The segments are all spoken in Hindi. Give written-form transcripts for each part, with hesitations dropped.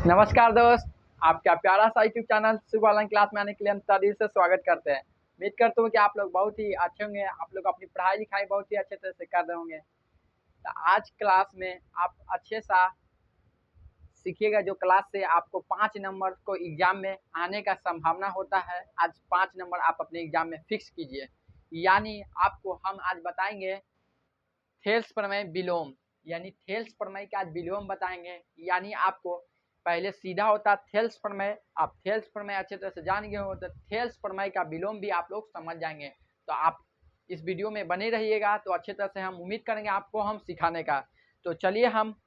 नमस्कार दोस्त, आपका प्यारा सा यूट्यूब चैनल शुभ ऑनलाइन क्लास में आने के लिए हम दिल से स्वागत करते हैं। उम्मीद करता हूँ कि आप लोग बहुत ही अच्छे होंगे, आप लोग अपनी पढ़ाई लिखाई बहुत ही अच्छे तरह से कर रहे होंगे। तो आज क्लास में आप अच्छे सा सीखिएगा, जो क्लास से आपको 5 नंबर को एग्जाम में आने का संभावना होता है। आज 5 नंबर आप अपने एग्जाम में फिक्स कीजिए, यानी आपको हम आज बताएंगे थेल्स प्रमेय विलोम, यानी थेल्स प्रमेय का आज विलोम बताएंगे। यानी आपको पहले सीधा होता थेल्स प्रमेय, आप थेल्स प्रमेय अच्छे तरह से जान गए हो तो थेल्स प्रमेय का विलोम भी आप लोग समझ जाएंगे। तो आप इस वीडियो में बने रहिएगा, तो अच्छे तरह से हम उम्मीद करेंगे आपको हम सिखाने का। तो चलिए हम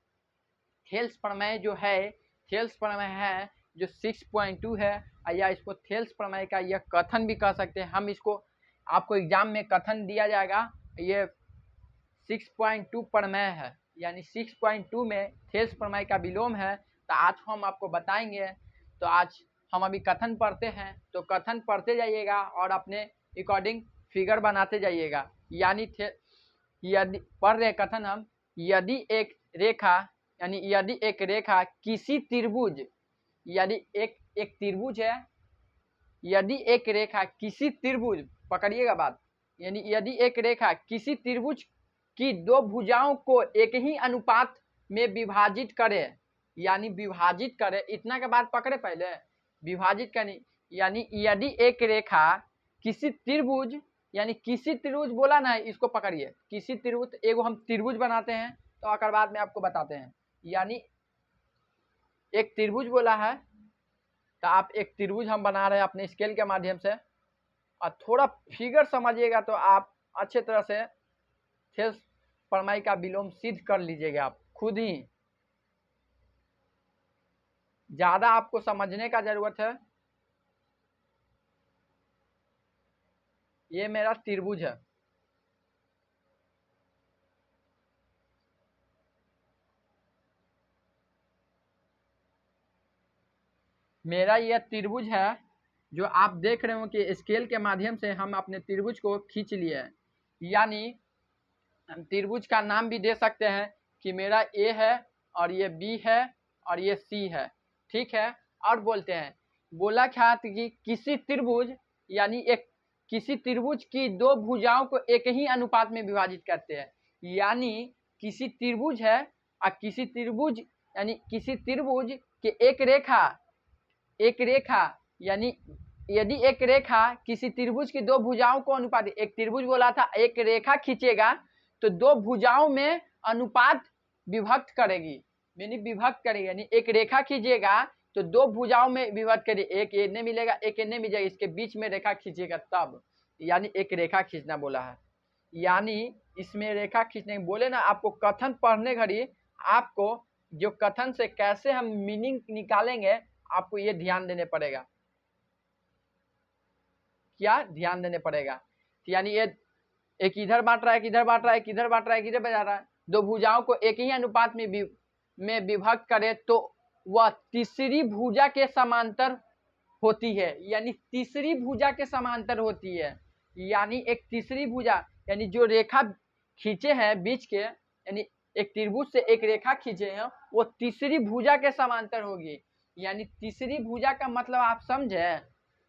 थेल्स प्रमेय जो है, थेल्स प्रमेय है जो 6.2 है, या इसको थेल्स प्रमेय का यह कथन भी कह सकते हैं। हम इसको आपको एग्जाम में कथन दिया जाएगा, ये 6.2 प्रमेय है, यानी 6.2 में थेल्स प्रमेय का विलोम है। तो आज हम आपको बताएंगे। तो आज हम अभी कथन पढ़ते हैं, तो कथन पढ़ते जाइएगा और अपने अकॉर्डिंग फिगर बनाते जाइएगा। यानी यदि पढ़ रहे कथन हम, यदि एक रेखा, यानी यदि एक रेखा किसी त्रिभुज, यदि एक त्रिभुज है, यदि एक रेखा किसी त्रिभुज, पकड़िएगा बात, यानी यदि एक रेखा किसी त्रिभुज की दो भुजाओं को एक ही अनुपात में विभाजित करे, यानी विभाजित करे, इतना के बाद पकड़े पहले विभाजित करनी। यानी यदि एक रेखा किसी त्रिभुज, यानी किसी त्रिभुज बोला ना, इसको पकड़िए, किसी त्रिभुज, एगो हम त्रिभुज बनाते हैं तो आकर बाद में आपको बताते हैं। यानी एक त्रिभुज बोला है, तो आप एक त्रिभुज हम बना रहे हैं अपने स्केल के माध्यम से, और थोड़ा फिगर समझिएगा तो आप अच्छे तरह से थेल्स प्रमेय का विलोम सिद्ध कर लीजिएगा आप खुद ही। ज्यादा आपको समझने का जरूरत है। ये मेरा त्रिभुज है, मेरा यह त्रिभुज है जो आप देख रहे हो कि स्केल के माध्यम से हम अपने त्रिभुज को खींच लिए हैं। यानी हम त्रिभुज का नाम भी दे सकते हैं कि मेरा ए है और ये बी है और ये सी है, ठीक है। और बोलते हैं, बोला क्या कि किसी त्रिभुज, यानी एक किसी त्रिभुज की दो भुजाओं को एक ही अनुपात में विभाजित करते हैं। यानी किसी त्रिभुज है और किसी त्रिभुज, यानी किसी त्रिभुज के एक रेखा, यानी यदि एक रेखा किसी त्रिभुज की दो भुजाओं को अनुपात, एक त्रिभुज बोला था, एक रेखा खींचेगा तो दो भुजाओं में अनुपात विभक्त करेगी, यानी विभक्त करेगी। यानी एक रेखा खींचेगा तो दो भुजाओं में विभक्त करेगी, एक एने मिलेगा एक एने मिलेगा, इसके बीच में रेखा खींचेगा तब, यानी एक रेखा खींचना बोला है। यानी इसमें रेखा खींचने बोले ना, आपको कथन पढ़ने घड़ी आपको जो कथन से कैसे हम मीनिंग निकालेंगे, आपको ये ध्यान देने पड़ेगा। क्या ध्यान देने पड़ेगा? यानी ये एक इधर बांट रहा है, किधर बांट रहा है, किधर बांट रहा है, किधर बजा रहा है, दो भुजाओं को एक ही अनुपात में विभक्त करे तो वह तीसरी भुजा के समांतर होती है, यानी तीसरी भुजा के समांतर होती है। यानी एक तीसरी भुजा, यानी जो रेखा खींचे हैं बीच के, यानी एक त्रिभुज से एक रेखा खींचे हैं, वो तीसरी भुजा के समांतर होगी। यानी तीसरी भुजा का मतलब आप समझे,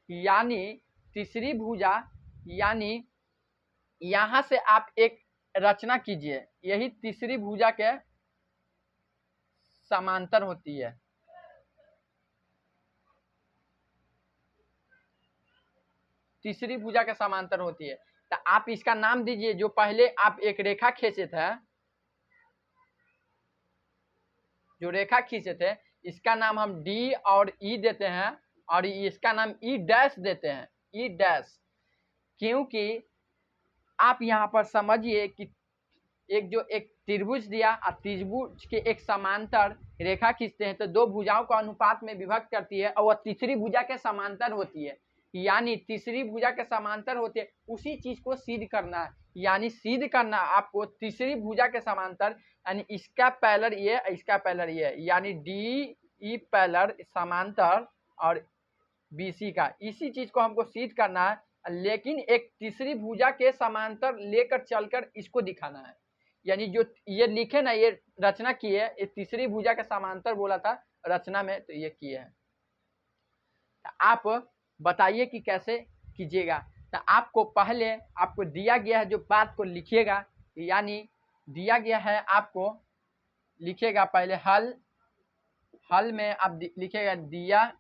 यानी तीसरी भुजा, यानी यहां से आप एक रचना कीजिए, यही तीसरी भुजा के समांतर होती है। तीसरी भुजा के समांतर होती है। तो आप इसका नाम दीजिए, जो पहले आप एक रेखा खींचे थे, जो रेखा खींचे थे, इसका नाम हम डी और ई देते हैं, और इसका नाम ई डैश देते हैं, ई डैश। क्योंकि आप यहाँ पर समझिए कि एक त्रिभुज दिया और त्रिभुज के एक समांतर रेखा खींचते हैं तो दो भुजाओं को अनुपात में विभक्त करती है और वह तीसरी भुजा के समांतर होती है। यानी तीसरी भुजा के समांतर होती है, उसी चीज को सिद्ध करना है। यानी सिद्ध करना आपको तीसरी भुजा के समांतर, यानी इसका पैरेलल ये, इसका पैरेलल ये, यानी डी ई पैरेलल समांतर और बीसी का, इसी चीज को हमको सिद्ध करना है। लेकिन एक तीसरी भुजा के समांतर लेकर चलकर इसको दिखाना है। यानी जो ये लिखे ना, ये रचना की है, ये तीसरी भुजा के समांतर बोला था रचना में, तो ये किए हैं। आप बताइए कि कैसे कीजिएगा। तो आपको पहले आपको दिया गया है जो बात को लिखिएगा, यानी दिया गया है आपको लिखिएगा पहले हल में आप लिखिएगा दिया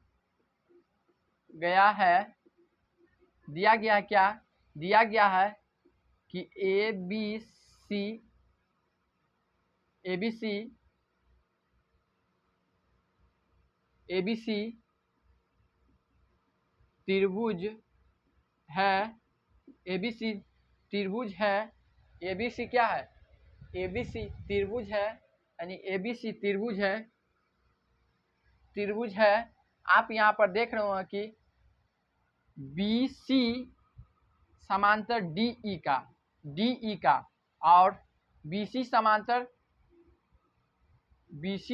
गया है क्या, दिया गया है कि ए बी सी त्रिभुज है, एबीसी त्रिभुज है, एबीसी क्या है, एबीसी त्रिभुज है, यानी एबीसी त्रिभुज है। आप यहाँ पर देख रहे हो कि बीसी समांतर डीई का और बीसी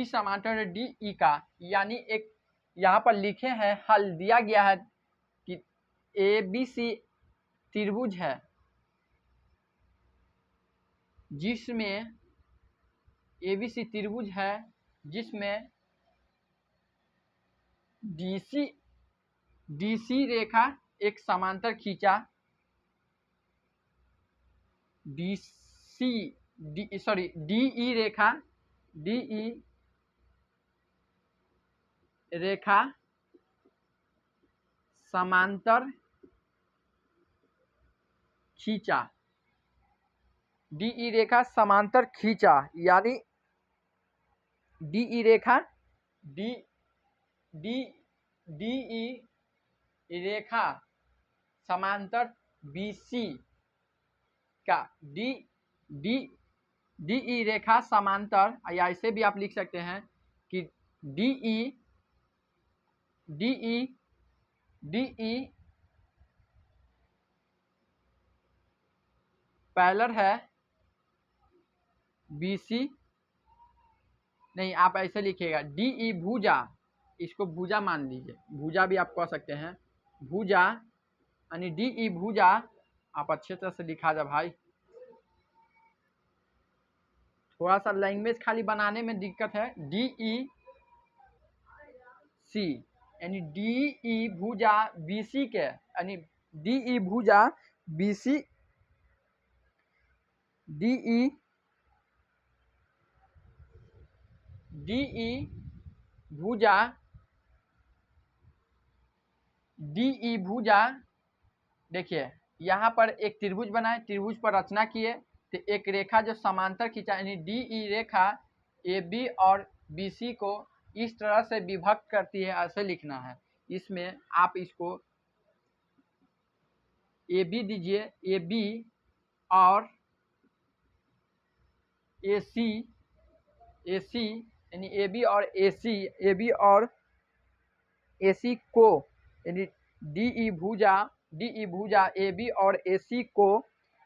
समांतर डीई का, यानी एक यहाँ पर लिखे हैं हल दिया गया है कि एबीसी त्रिभुज है जिसमें एबीसी त्रिभुज है जिसमें डीसी रेखा एक समांतर खींचा, डीई रेखा समांतर खींचा, डीई रेखा समांतर खींचा, यानी डीई रेखा डीई रेखा समांतर बीसी का, डीई रेखा समांतर, या ऐसे भी आप लिख सकते हैं कि डीई पैरेलल है बीसी, नहीं आप ऐसे लिखिएगा डीई भुजा, इसको भुजा मान लीजिए, भुजा भी आप कह सकते हैं, भुजा यानी डीई भुजा। आप अच्छे तरह से लिखा जा भाई, थोड़ा सा लैंग्वेज खाली बनाने में दिक्कत है। डीई सी यानी डीई भुजा बीसी के, यानी डीई भुजा बीसी, डीई भुजा देखिए यहाँ पर एक त्रिभुज बनाए, त्रिभुज पर रचना किए, तो एक रेखा जो समांतर खींचा, यानी डीई रेखा ए बी और बी सी को इस तरह से विभक्त करती है, ऐसे लिखना है। इसमें आप इसको ए बी दीजिए, ए बी और ए सी यानी ए बी और ए सी को, यानी डीई भुजा ए बी और ए सी को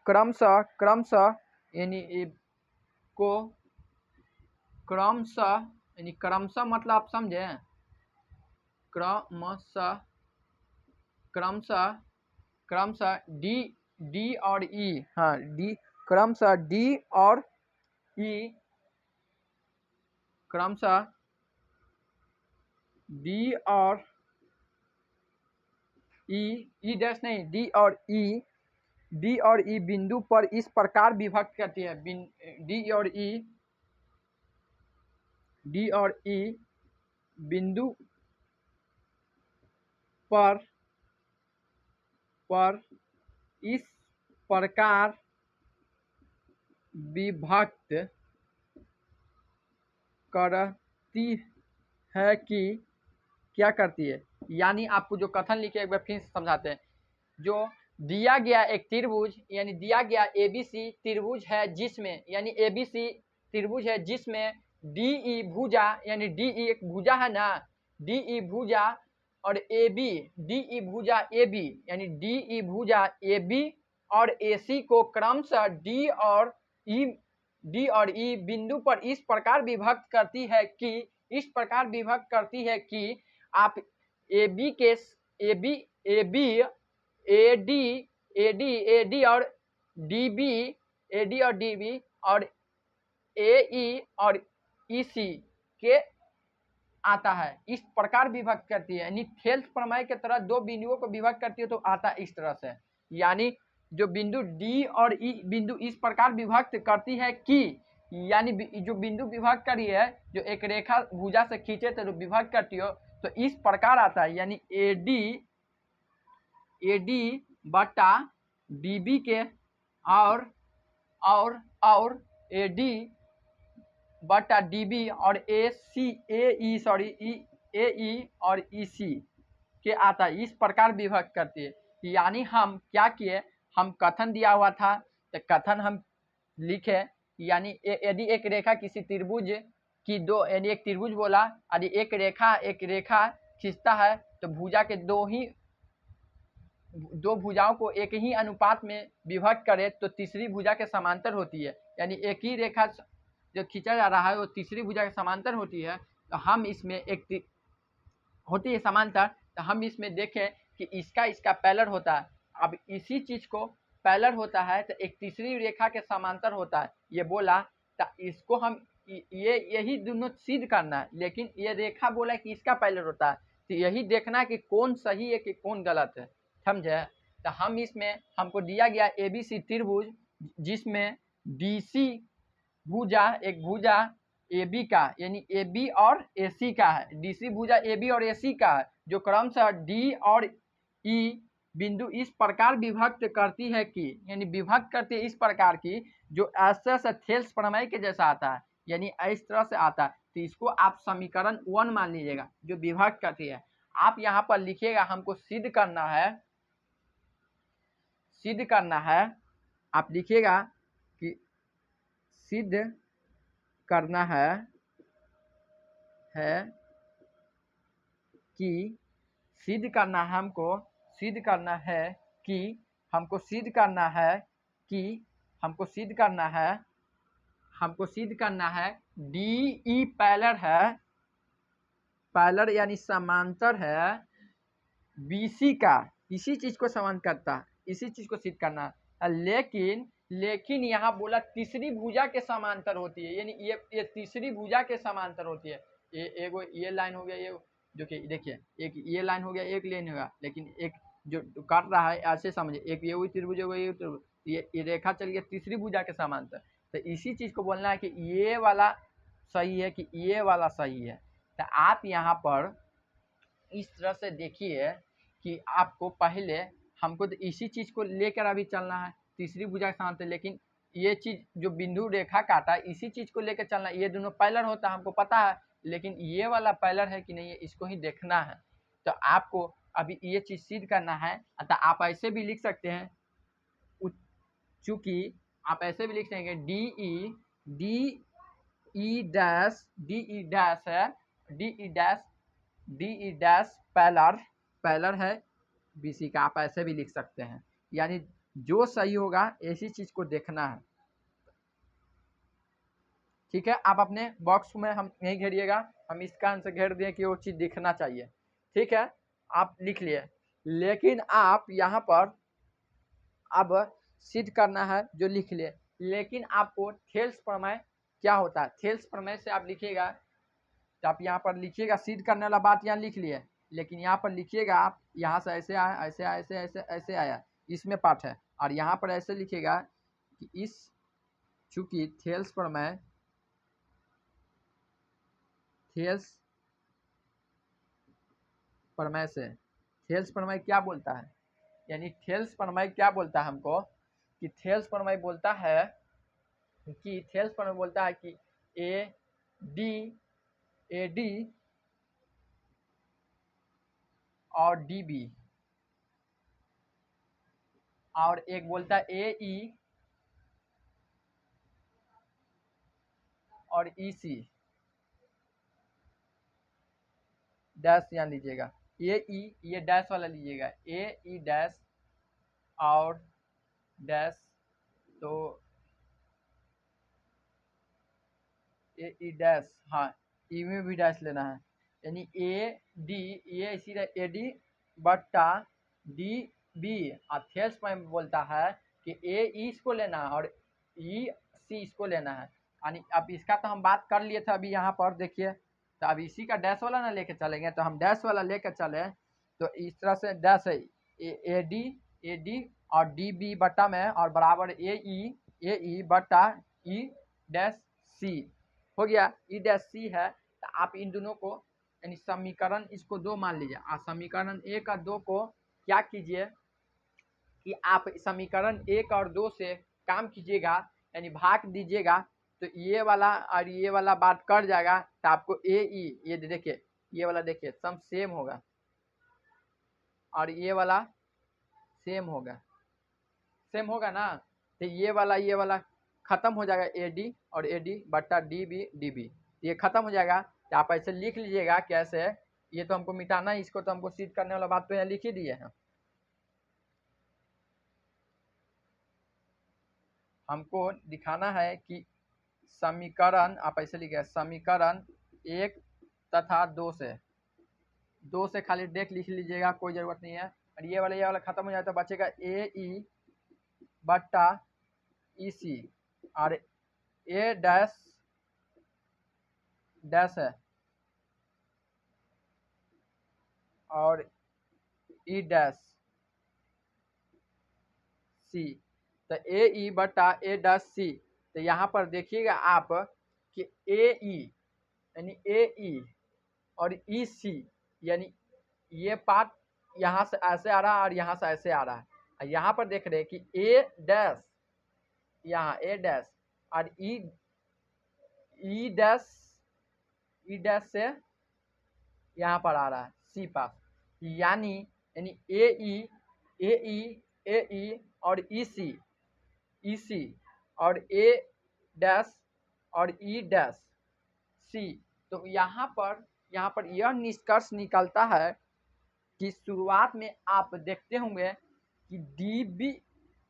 क्रमशः यानी क्रमशः मतलब आप समझे, क्रमशः डी और ई, हाँ डी, क्रमशः डी और ई, क्रमशः डी और ई डैश नहीं, डी और ई बिंदु पर इस प्रकार विभक्त करती है, डी और ई बिंदु पर इस प्रकार विभक्त करती है कि क्या करती है, यानी आपको जो कथन लिखे एक बार फिर समझाते हैं। जो दिया गया एक त्रिभुज, यानी दिया गया एबीसी त्रिभुज है जिसमें, यानी एबीसी त्रिभुज है जिसमें डीई भुजा, यानी डीई एक भुजा है ना, डीई भुजा और एबी, डीई भुजा एबी, यानी डीई भुजा एबी और एसी को क्रमशः डी और ई बिंदु पर इस प्रकार विभक्त करती है कि आप एबी एडी और डीबी और ए ई और ई सी के आता है, इस प्रकार विभक्त करती है। यानी थेल्स प्रमेय के तरह दो बिंदुओं को विभक्त करती है तो आता है इस तरह से। यानी जो बिंदु डी और ई बिंदु इस प्रकार विभक्त करती है कि, यानी जो बिंदु विभक्त करी है, जो एक रेखा भुजा से खींचे तो जो विभक्त करती हो तो इस प्रकार आता है। यानी ए डी बटा डी बी के और ए डी बटा डी बी और ए ई और ई सी के आता है, इस प्रकार विभक्त करती है। यानी हम क्या किए, हम कथन दिया हुआ था तो कथन हम लिखे। यानी यदि एक रेखा किसी त्रिभुज की दो, यानी एक त्रिभुज बोला, यदि एक रेखा खींचता है तो भुजा के दो भुजाओं को एक ही अनुपात में विभक्त करे तो तीसरी भुजा के समांतर होती है। यानी एक ही रेखा जो खींचा जा रहा है वो तीसरी भुजा के समांतर होती है। तो हम इसमें होती है समांतर, तो हम इसमें देखें कि इसका पैरेलल होता है। अब इसी चीज को पैरेलल होता है तो एक तीसरी रेखा के समांतर होता है, ये बोला। तो इसको हम यही दोनों सिद्ध करना है, लेकिन ये रेखा बोला कि इसका पैरेलल होता है, तो यही देखना है कि कौन सही है कि कौन गलत है, समझे। तो हम इसमें हमको दिया गया ABC त्रिभुज, जिसमें DC भुजा एक भुजा AB का, यानी AB और AC का है। DC भुजा AB और AC का है, जो क्रमशः D और E बिंदु इस प्रकार विभक्त करती है कि, यानी विभक्त करती है इस प्रकार की, जो ऐसे से थेल्स प्रमेय के जैसा आता है, यानी इस तरह से आता है। तो इसको आप समीकरण 1 मान लीजिएगा, जो विभक्त करती है। आप यहाँ पर लिखिएगा, हमको सिद्ध करना है, आप लिखिएगा कि सिद्ध करना है कि सिद्ध करना है हमको सिद्ध करना है कि हमको सिद्ध करना है कि हमको सिद्ध करना है हमको सिद्ध करना है डी ई पैरेलल है, पैरेलल यानी समांतर है बीसी का, इसी चीज को समांतर करता है, इसी चीज को सिद्ध करना है। लेकिन यहाँ बोला तीसरी भुजा के समांतर होती है, यानी ये तीसरी भुजा के समांतर होती है। ये लाइन हो गया, ये जो कि देखिए एक ये लाइन हो गया, एक लाइन होगा, लेकिन एक जो काट रहा है ऐसे समझिए, एक ये हुई त्रिभुज हो गई, ये रेखा चल गया तीसरी भुजा के समांतर। तो इसी चीज को बोलना है कि ये वाला सही है कि ये वाला सही है। तो आप यहाँ पर इस तरह से देखिए कि आपको पहले हमको तो इसी चीज को लेकर अभी चलना है, तीसरी भुजा के समांतर, लेकिन ये चीज जो बिंदु रेखा काटा इसी चीज को लेकर चलना है। ये दोनों पैरेलल होता है हमको पता है, लेकिन ये वाला पैरेलल है कि नहीं है इसको ही देखना है। तो आपको अभी ये चीज सिद्ध करना है। अतः आप ऐसे भी लिख सकते हैं, चूंकि आप ऐसे भी लिख सकेंगे डी ई डैश है, डी ई डैश पैरेलल है बीसी का, आप ऐसे भी लिख सकते हैं। यानी जो सही होगा ऐसी चीज को देखना है, ठीक है। आप अपने बॉक्स में हम नहीं घेरिएगा, हम इस कारण से घेर दिए कि वो चीज दिखना चाहिए, ठीक है। आप लिख लिए, लेकिन आप यहाँ पर अब सिद्ध करना है जो लिख लिए। लेकिन आपको थेल्स प्रमेय क्या होता है, थेल्स प्रमेय से आप लिखिएगा, तो आप यहाँ पर लिखिएगा सिद्ध करने वाला बात यहाँ लिख लिए, लेकिन यहाँ पर लिखिएगा आप यहाँ से ऐसे आया, ऐसे आया, ऐसे ऐसे ऐसे आया, इसमें पाठ है। और यहाँ पर ऐसे लिखिएगा कि इस चूंकि थेल्स प्रमेय से थेल्स प्रमेय क्या बोलता है, यानी थेल्स प्रमेय क्या बोलता है हमको, कि थेल्स प्रमेय बोलता है कि ए डी और डी बी, और एक बोलता है ए ई और ई सी डैश यहाँ लीजिएगा, ये डैश वाला लीजिएगा, ए ई डैश और डैश, तो ए ई डैश, हाँ ई में भी डैश लेना है, यानी ए डी, ये इसी ए डी बट्टा डी बी। और थेल्स में बोलता है कि ए ई इसको लेना है और ई सी इसको लेना है। यानी अब इसका तो हम बात कर लिए थे अभी यहाँ पर देखिए, तो अब इसी का डैश वाला ना लेके चलेंगे, तो हम डैश वाला लेकर चले तो इस तरह से डैश है ए डी और डी बी बट्टा में और बराबर ए ई बट्टा ई डैश सी हो गया। ई डैश सी है, तो आप इन दोनों को यानी समीकरण इसको 2 मान लीजिए, और समीकरण 1 और 2 को क्या कीजिए कि आप समीकरण 1 और 2 से काम कीजिएगा, यानी भाग दीजिएगा, तो ये वाला और ये वाला बात कर जाएगा, तो आपको ए ई ये देखिए, ये वाला देखिए सम सेम होगा और ये वाला सेम होगा ना, तो ये वाला खत्म हो जाएगा ए डी बट्टा डी बी, ये खत्म हो जाएगा। तो आप ऐसे लिख लीजिएगा कैसे, ये तो हमको मिटाना है, इसको तो हमको सिद्ध करने वाला बात तो यहाँ लिख ही दिए हैं। हमको दिखाना है कि समीकरण, आप ऐसे लिखिए समीकरण 1 तथा 2 से खाली लिख लीजिएगा, कोई ज़रूरत नहीं है। और ये वाला खत्म हो जाए तो बचेगा ए ई बट्टा ई सी और ए डैश है और ई डैश सी, तो ए ई बट्टा ए डैश सी। तो यहाँ पर देखिएगा आप कि ए ई यानी ए ई और ई सी, यानी ये पार्ट यहाँ से ऐसे आ रहा है और यहाँ से ऐसे आ रहा है। यहाँ पर देख रहे हैं कि ए डैश, यहाँ ए डैश और ई डैश से यहाँ पर आ रहा है सी पास, यानी ए ई और ई सी और ए डैश और ई डैश सी। तो यहाँ पर यह निष्कर्ष निकलता है कि शुरुआत में आप देखते होंगे कि डी बी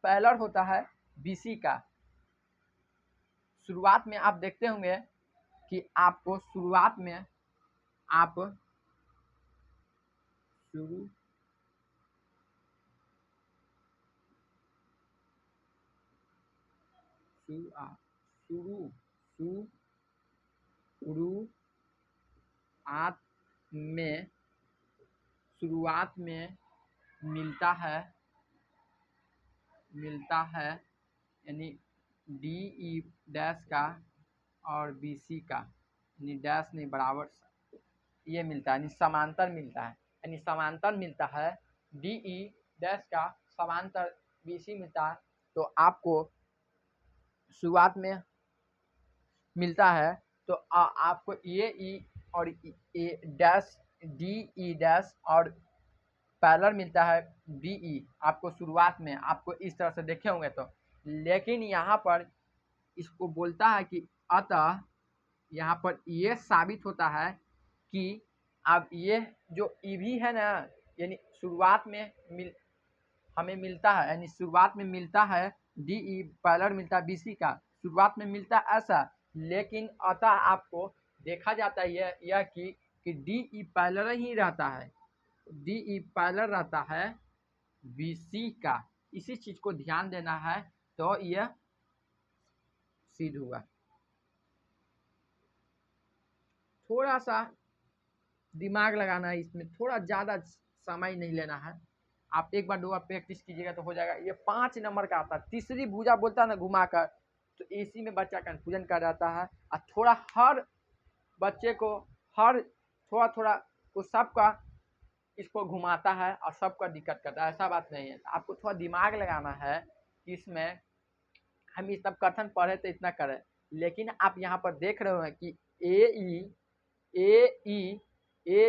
पैरेलल होता है बी सी का। शुरुआत में आप देखते होंगे कि आपको शुरुआत में आप शुरुआत में मिलता है यानी डी ई डैश का और बी सी का, यानी डैश नहीं बराबर ये मिलता है, यानी समांतर मिलता है, यानी समांतर मिलता है डी ई डैश का समांतर बी सी मिलता है। तो आपको शुरुआत में मिलता है तो आपको ए ई और ए डैश डी ई डैश और पैरेलल मिलता है बी ई, आपको शुरुआत में आपको इस तरह से देखे होंगे तो। लेकिन यहाँ पर इसको बोलता है कि अतः यहाँ पर ये साबित होता है कि अब ये जो ई भी है ना, यानी शुरुआत में हमें मिलता है, यानी शुरुआत में मिलता है डी ई पैरेलल मिलता है बी सी का, शुरुआत में मिलता है ऐसा। लेकिन अतः आपको देखा जाता है यह कि डी ई पैरेलल ही रहता है, डी ई पैरेलल रहता है बी सी का। इसी चीज को ध्यान देना है तो यह सिद्ध हुआ। थोड़ा सा दिमाग लगाना है इसमें, थोड़ा ज़्यादा समय नहीं लेना है। आप एक बार 2 बार प्रैक्टिस कीजिएगा तो हो जाएगा। ये 5 नंबर का आता है, तीसरी भुजा बोलता है ना घुमाकर, तो इसी में बच्चा कन्फ्यूजन कर जाता है। और थोड़ा हर बच्चे को थोड़ा को सबका इसको घुमाता है और सबका दिक्कत करता है, ऐसा बात नहीं है। आपको थोड़ा दिमाग लगाना है कि इसमें हम ये सब कथन पढ़े तो इतना करें, लेकिन आप यहाँ पर देख रहे हैं कि ए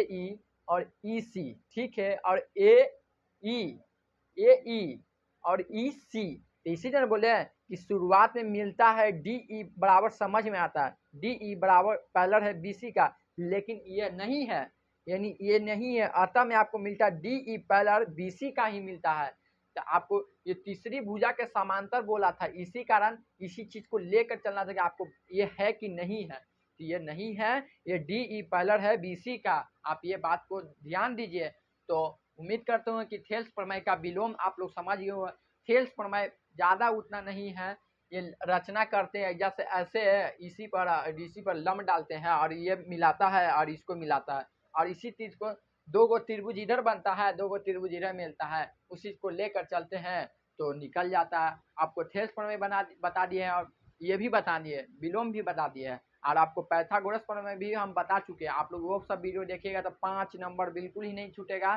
ई और ई सी, ठीक है, और ए ई और ई सी। तो इसी तरह बोले हैं कि शुरुआत में मिलता है डी ई बराबर, समझ में आता है डी ई बराबर पैरेलल है बी सी का, लेकिन ये नहीं है, यानी ये नहीं है। अतः में आपको मिलता है D E parallel B C का ही मिलता है। तो आपको ये तीसरी भुजा के समांतर बोला था, इसी कारण इसी चीज को लेकर चलना था कि आपको ये है कि नहीं है। तो ये नहीं है, ये डी ई पैरेलल है बी सी का, आप ये बात को ध्यान दीजिए। तो उम्मीद करता हूँ कि थेल्स प्रमेय का विलोम आप लोग समझ गए हो। थेल्स प्रमेय ज़्यादा उतना नहीं है, ये रचना करते हैं, जैसे ऐसे इसी पर लम्ब डालते हैं और ये मिलाता है और इसको मिलाता है, और इसी चीज को दो गो त्रिभुज इधर बनता है, दो गो त्रिभुज इधर मिलता है, उसी को लेकर चलते हैं तो निकल जाता है। आपको थेल्स प्रमेय बता दिए हैं, और ये भी बता दिए, विलोम भी बता दिए हैं, और आपको पाइथागोरस प्रमेय भी हम बता चुके हैं। आप लोग वो सब वीडियो देखिएगा तो 5 नंबर बिल्कुल ही नहीं छूटेगा।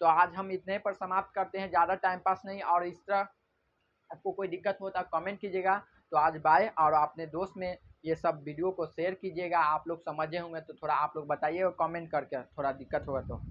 तो आज हम इतने पर समाप्त करते हैं, ज़्यादा टाइम पास नहीं। और इस तरह आपको कोई दिक्कत हो तो कमेंट कीजिएगा। तो आज बाय, और अपने दोस्त में ये सब वीडियो को शेयर कीजिएगा। आप लोग समझे होंगे तो थोड़ा आप लोग बताइए कमेंट करके, थोड़ा दिक्कत होगा तो।